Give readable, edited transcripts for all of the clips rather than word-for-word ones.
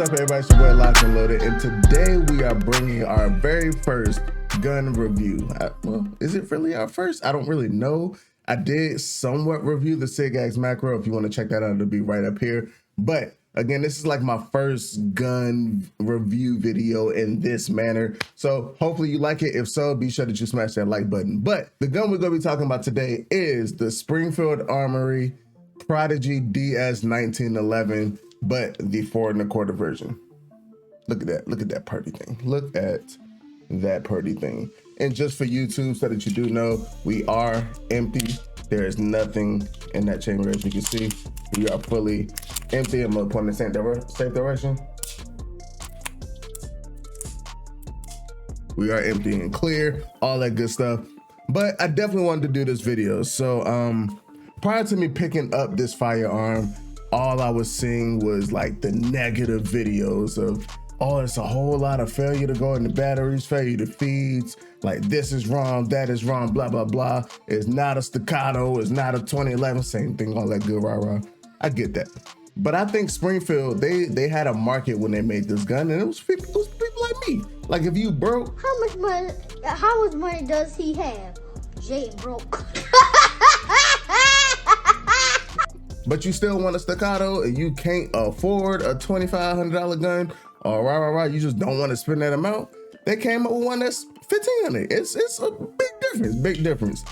What's up, everybody? It's your boy Locked and Loaded, and today we are bringing our very first gun review. Well, is it really our first? I don't really know. I did somewhat review the SIG-Ax macro. If you want to check that out, it'll be right up here. But again, this is like my first gun review video in this manner. So hopefully you like it. If so, be sure that you smash that like button. But the gun we're going to be talking about today is the Springfield Prodigy DS 1911. But the 4 1/4 version. Look at that. Look at that pretty thing. Look at that pretty thing. And just for YouTube, so that you do know, we are empty. There is nothing in that chamber, as you can see. We are fully empty. I'm gonna point in the safe direction. We are empty and clear, all that good stuff. But I definitely wanted to do this video. So prior to me picking up this firearm, all I was seeing was like the negative videos of, oh, it's a whole lot of failure to go in the batteries, failure to feeds, like this is wrong, that is wrong, blah, blah, blah. It's not a staccato, it's not a 2011, same thing, all that good rah-rah. I get that. But I think Springfield, they had a market when they made this gun, and it was people like me. Like if you broke. How much money does he have? Jay broke. But you still want a staccato and you can't afford a $2,500 gun or you just don't want to spend that amount. They came up with one that's $1,500. It's a big difference.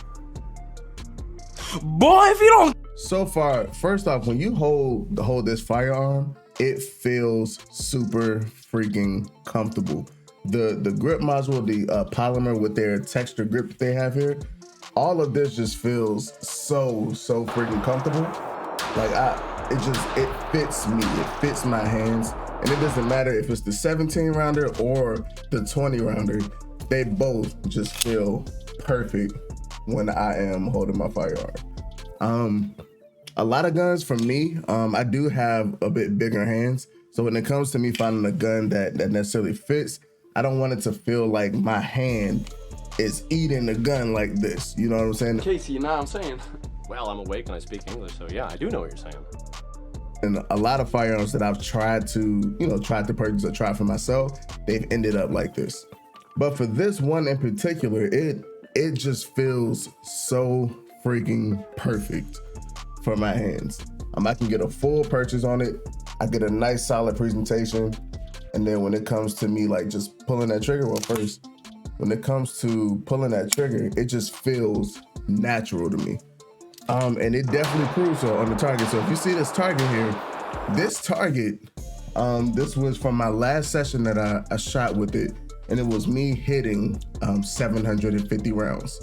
Boy, if you don't. So far, first off, when you hold this firearm, it feels super freaking comfortable. The grip module, the polymer with their texture grip that they have here, all of this just feels so freaking comfortable. Like it fits me, it fits my hands, and it doesn't matter if it's the 17 rounder or the 20 rounder, they both just feel perfect when I am holding my firearm. A lot of guns for me, I do have a bit bigger hands, so when it comes to me finding a gun that necessarily fits, I don't want it to feel like my hand is eating the gun like this, you know what I'm saying? Casey, you know what I'm saying? Well, I'm awake and I speak English, so yeah, I do know what you're saying. And a lot of firearms that I've tried to purchase or try for myself, they've ended up like this. But for this one in particular, it just feels so freaking perfect for my hands. I can get a full purchase on it. I get a nice solid presentation. And then when it comes to me like just pulling that trigger, well, first, when it comes to pulling that trigger, it just feels natural to me. And it definitely proves so on the target. So if you see this target here, this target, this was from my last session that I shot with it, and it was me hitting 750 rounds.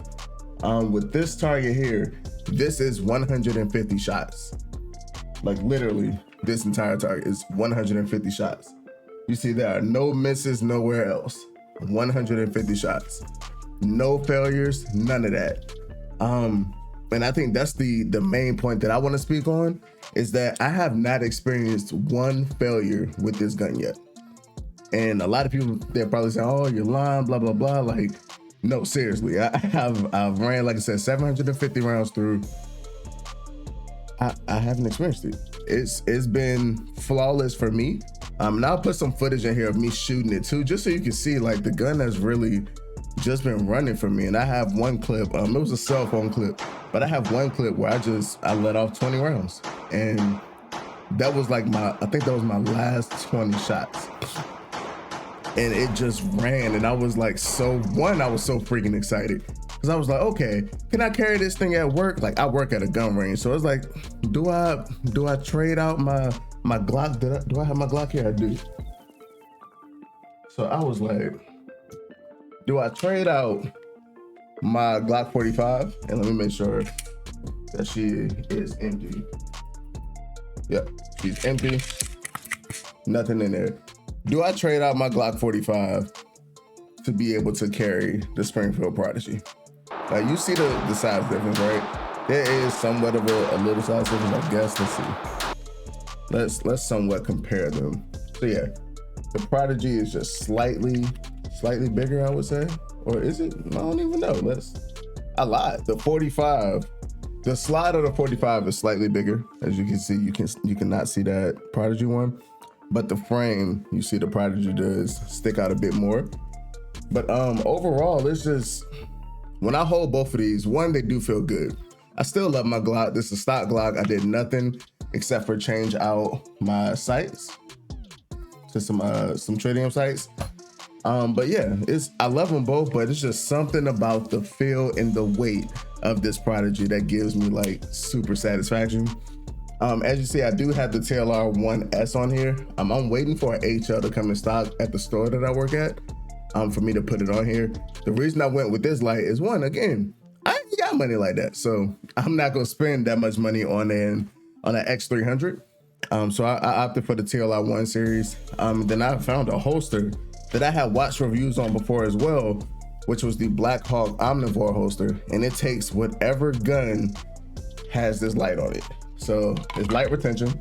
With this target here, this is 150 shots. Like literally, this entire target is 150 shots. You see there are no misses nowhere else. 150 shots. No failures, none of that. And I think that's the main point that I want to speak on, is that I have not experienced one failure with this gun yet. And a lot of people, they're probably saying, oh, you're lying, blah, blah, blah. Like, no, seriously, I've ran, like I said, 750 rounds through. I haven't experienced it. It's been flawless for me. And I'll put some footage in here of me shooting it too, just so you can see like the gun has really just been running for me. And I have one clip, it was a cell phone clip, but I have one clip where I let off 20 rounds. And that was like I think that was my last 20 shots. And it just ran, and I was like, I was so freaking excited. Cause I was like, okay, can I carry this thing at work? Like I work at a gun range. So it's like, do I trade out my Glock? Do I have my Glock here? I do. So I was like, do I trade out my Glock 45? And let me make sure that she is empty. Yep, she's empty. Nothing in there. Do I trade out my Glock 45 to be able to carry the Springfield Prodigy? Like you see the size difference, right? There is somewhat of a little size difference, I guess. Let's see. Let's somewhat compare them. So yeah, the Prodigy is just slightly bigger, I would say. Or is it? I don't even know. I lied. The 45, the slide of the 45 is slightly bigger. As you can see, you cannot see that Prodigy one. but the frame, you see the Prodigy does stick out a bit more. But overall, it's just, when I hold both of these, one, they do feel good. I still love my Glock. This is a stock Glock. I did nothing except for change out my sights to some tritium sights. But yeah, I love them both, but it's just something about the feel and the weight of this Prodigy that gives me like super satisfaction. As you see, I do have the TLR 1S on here. I'm waiting for an HL to come in stock at the store that I work at, for me to put it on here. The reason I went with this light is, one, again, I ain't got money like that, so I'm not gonna spend that much money on an X300. So I opted for the TLR 1 series. Then I found a holster that I had watched reviews on before as well, which was the Black Hawk Omnivore holster, and it takes whatever gun has this light on it. So it's light retention.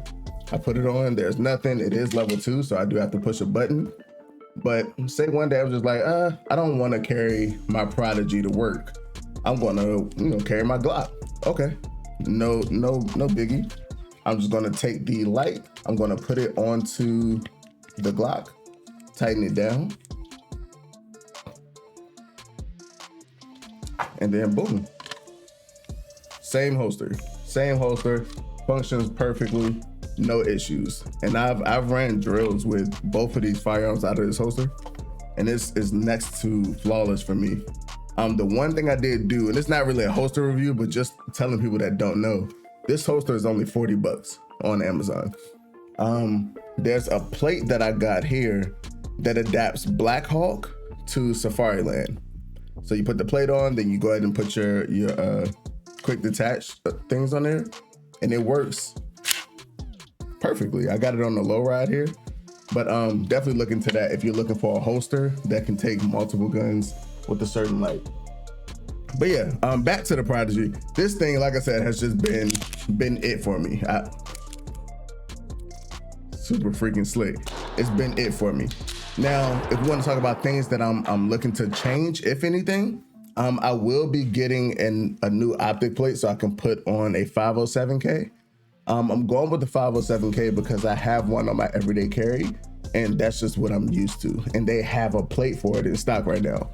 I put it on, there's nothing. It is level 2, so I do have to push a button. But say one day I was just like, I don't want to carry my Prodigy to work. I'm gonna, carry my Glock. Okay, no biggie. I'm just gonna take the light, I'm gonna put it onto the Glock, tighten it down, and then boom. Same holster, functions perfectly, no issues. And I've ran drills with both of these firearms out of this holster, and this is next to flawless for me. The one thing I did do, and it's not really a holster review, but just telling people that don't know, this holster is only $40 on Amazon. There's a plate that I got here that adapts Black Hawk to Safariland. So you put the plate on, then you go ahead and put your quick detach things on there, and it works perfectly. I got it on the low ride here, but definitely look into that if you're looking for a holster that can take multiple guns with a certain light. But yeah, back to the Prodigy. This thing, like I said, has just been it for me. Super freaking slick. It's been it for me. Now, if we want to talk about things that I'm looking to change, if anything, I will be getting a new optic plate so I can put on a 507K. I'm going with the 507K because I have one on my everyday carry, and that's just what I'm used to. And they have a plate for it in stock right now.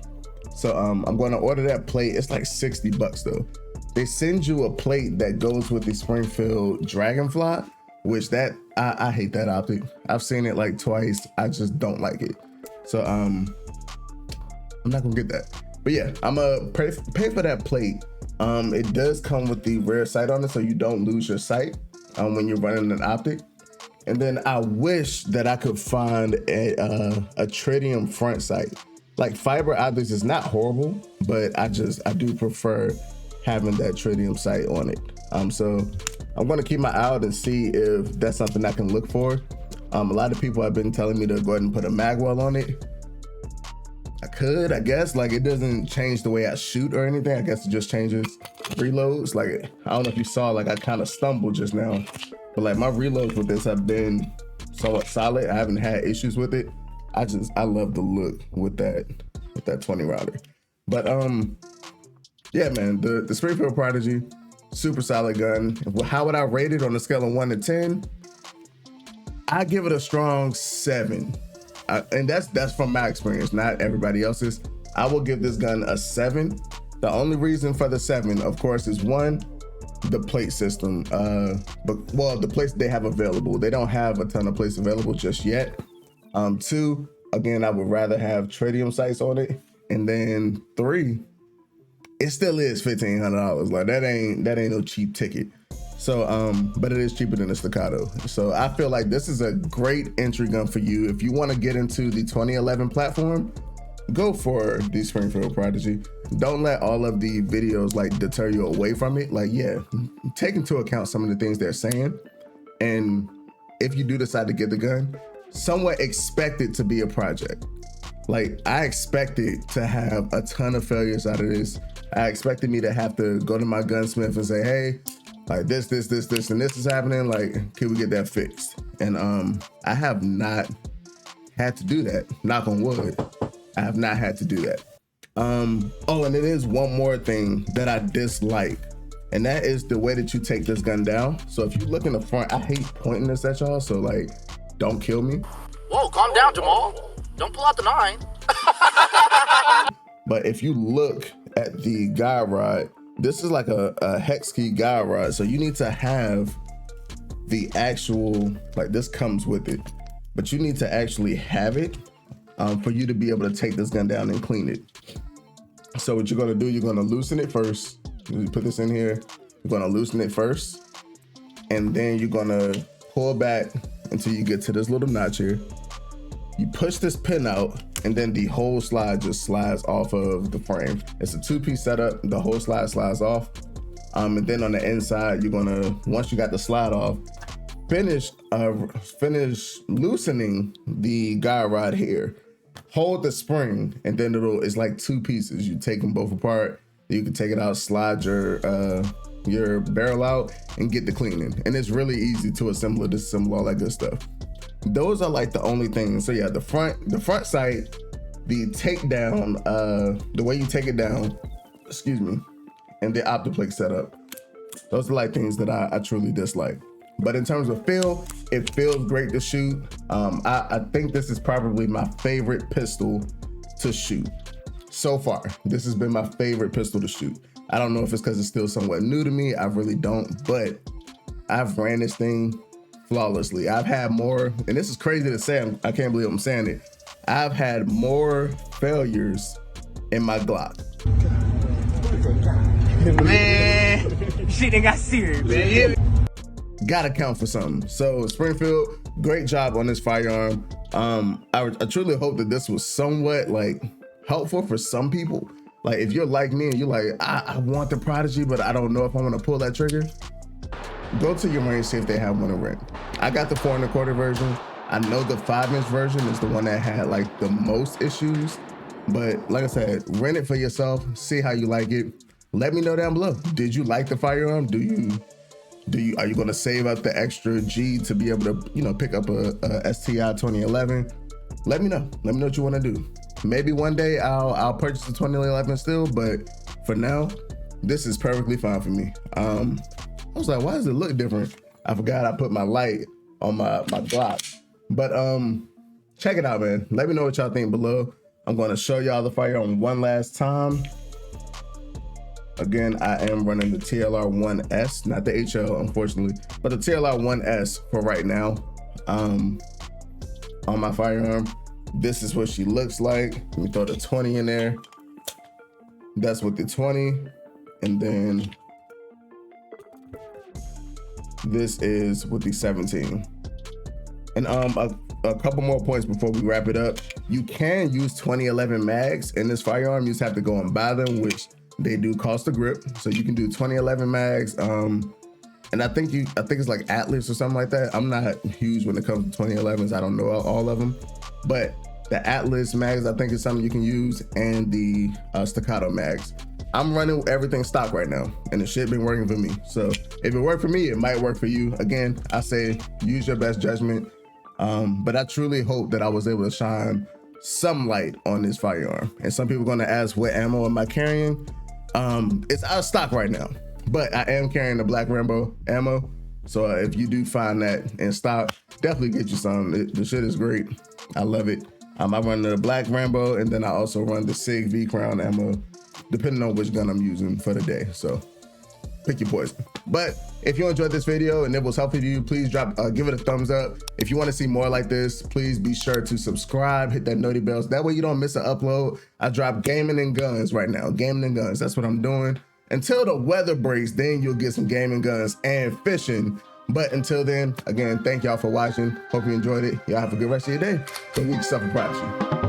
So I'm going to order that plate. It's like $60 though. They send you a plate that goes with the Springfield Dragonfly, which I hate that optic. I've seen it like twice. I just don't like it. So I'm not gonna get that. But yeah, I'm gonna pay for that plate. It does come with the rear sight on it, so you don't lose your sight when you're running an optic. And then I wish that I could find a tritium front sight. Like, fiber optics is not horrible, but I do prefer having that tritium sight on it. So I'm gonna keep my eye out and see if that's something I can look for. A lot of people have been telling me to go ahead and put a magwell on it. I could, I guess. Like, it doesn't change the way I shoot or anything. I guess it just changes reloads. Like, I don't know if you saw, like, I kind of stumbled just now, but like, my reloads with this have been somewhat solid. I haven't had issues with it. I love the look with that 20 rounder. But yeah, man, the Springfield Prodigy, super solid gun. How would I rate it on a scale of 1 to 10? I give it a strong 7. And that's from my experience, not everybody else's. I will give this gun a 7. The only reason for the 7, of course, is one, the plate system. The plates they have available. They don't have a ton of plates available just yet. 2, again, I would rather have tritium sights on it. And then 3, it still is $1,500. Like, that ain't no cheap ticket. So, but it is cheaper than the Staccato. So I feel like this is a great entry gun for you. If you want to get into the 2011 platform, go for the Springfield Prodigy. Don't let all of the videos like deter you away from it. Like, yeah, take into account some of the things they're saying. And if you do decide to get the gun, somewhat expect it to be a project. Like, I expected to have a ton of failures out of this. I expected me to have to go to my gunsmith and say, hey, like this, and this is happening. Like, can we get that fixed? And I have not had to do that. Knock on wood. I have not had to do that. Oh, and it is one more thing that I dislike, and that is the way that you take this gun down. So if you look in the front, I hate pointing this at y'all. So like, don't kill me. Whoa, calm down, Jamal. Don't pull out the 9. But if you look at the guide rod, this is like a hex key guide rod. So you need to have the actual, like this comes with it, but you need to actually have it for you to be able to take this gun down and clean it. So what you're gonna do, you're gonna loosen it first. You put this in here, you're gonna loosen it first, and then you're gonna pull back until you get to this little notch here. You push this pin out, and then the whole slide just slides off of the frame. It's a 2-piece setup, the whole slide slides off. And then on the inside, you're gonna, once you got the slide off, finish loosening the guide rod here. Hold the spring, and then it's like 2 pieces. You take them both apart. You can take it out, slide your barrel out, and get the cleaning. And it's really easy to assemble, disassemble, all that good stuff. Those are like the only things. So yeah, the front sight, the takedown, the way you take it down, excuse me, and the optoplate setup. Those are like things that I truly dislike. But in terms of feel, it feels great to shoot. I think this is probably my favorite pistol to shoot so far. This has been my favorite pistol to shoot. I don't know if it's because it's still somewhat new to me. I really don't, but I've ran this thing flawlessly. I've had more, and this is crazy to say, I can't believe I'm saying it. I've had more failures in my Glock. Man, shit ain't got serious, man. Gotta count for something. So Springfield, great job on this firearm. I truly hope that this was somewhat like helpful for some people. Like if you're like me and you're like, I want the Prodigy, but I don't know if I want to pull that trigger. Go to your range, see if they have one to rent. I got the 4 1/4 version. I know the 5-inch version is the one that had like the most issues, but like I said, rent it for yourself, see how you like it. Let me know down below. Did you like the firearm? Are you gonna save up the extra G to be able to, you know, pick up a STI 2011? Let me know. Let me know what you want to do. Maybe one day I'll purchase the 2011 still, but for now, this is perfectly fine for me. I was like, why does it look different? I forgot I put my light on my Glock. But check it out, man. Let me know what y'all think below. I'm gonna show y'all the firearm one last time. Again, I am running the TLR-1S, not the HL, unfortunately, but the TLR-1S for right now on my firearm. This is what she looks like. Let me throw the 20 in there. That's with the 20. And then this is with the 17. And a couple more points before we wrap it up. You can use 2011 mags in this firearm. You just have to go and buy them, which they do cost a grip. So you can do 2011 mags. And I think it's like Atlas or something like that. I'm not huge when it comes to 2011s. I don't know all of them, but the Atlas mags, I think is something you can use, and the staccato mags. I'm running everything stock right now, and the shit been working for me. So if it worked for me, it might work for you. Again, I say use your best judgment. But I truly hope that I was able to shine some light on this firearm. And some people are gonna ask, what ammo am I carrying? It's out of stock right now, but I am carrying the Black Rambo ammo. So if you do find that in stock, definitely get you some. The shit is great. I love it. I run the Black Rambo, and then I also run the SIG V Crown ammo, depending on which gun I'm using for the day. So pick your poison. But if you enjoyed this video and it was helpful to you, please give it a thumbs up. If you want to see more like this, please be sure to subscribe, hit that noti bells. That way you don't miss an upload. I drop gaming and guns right now. Gaming and guns, that's what I'm doing. Until the weather breaks, then you'll get some gaming guns and fishing. But until then, again, thank y'all for watching. Hope you enjoyed it. Y'all have a good rest of your day. Go get yourself a Prodigy.